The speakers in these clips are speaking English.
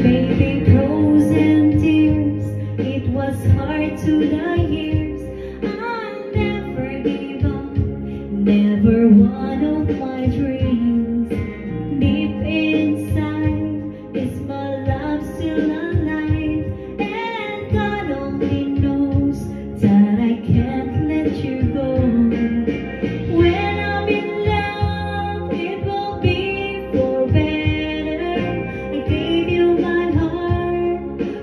Baby, frozen tears, it was hard to the years. I never give up, never one of my dreams. Deep inside, is my love still alive? And God only knows that I can't let you go. When I'm in love, it will be for better. I gave you my heart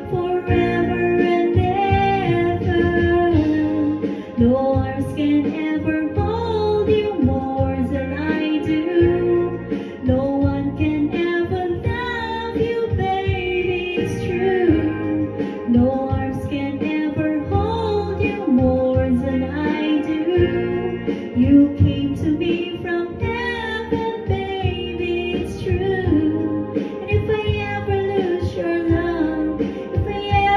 forever and ever. No arms can ever hold you more than I do. No one can ever love you, baby, it's true. No arms can ever hold you more than I do. You came to me from heaven, baby, it's true. And if I ever lose your love, if I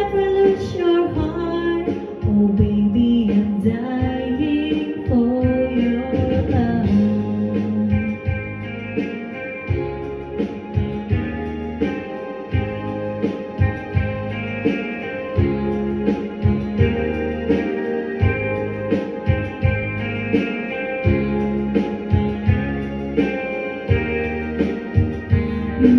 ever lose your heart, oh baby, I'm dying for your love.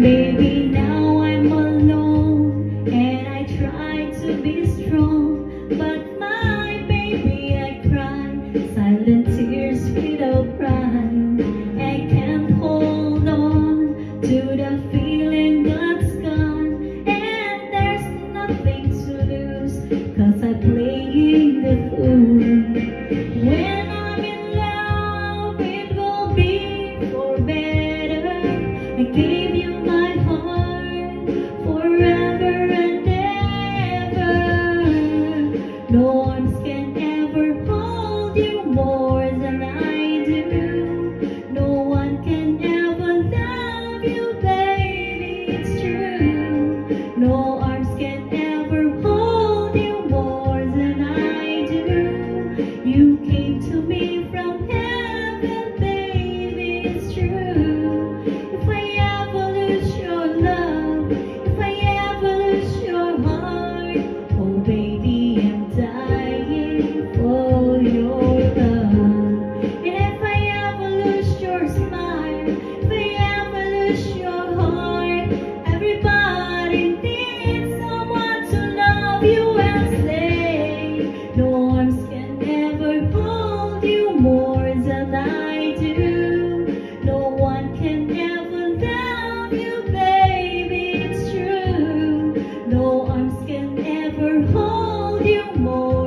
Baby, now I'm alone and I try to be strong, but my baby, I cry silent tears without crying. I can't hold on to the feeling that's gone, and there's nothing to lose, 'cause I'm playing the fool. When I'm in love, it will be for better. I gave you my heart forever and ever. No arms can ever hold you more than I do. No one can ever love you, baby, it's true. No arms can ever hold you more than I do. You came to me from heaven, baby, it's true. If I ever lose your love, if I ever lose your heart, oh baby, I'm dying for your love. And if I ever lose your smile, if I ever lose your heart, everybody needs someone to love you and say, no arms can ever hold you more than I do. No one can ever love you, baby, it's true. No arms can ever hold you more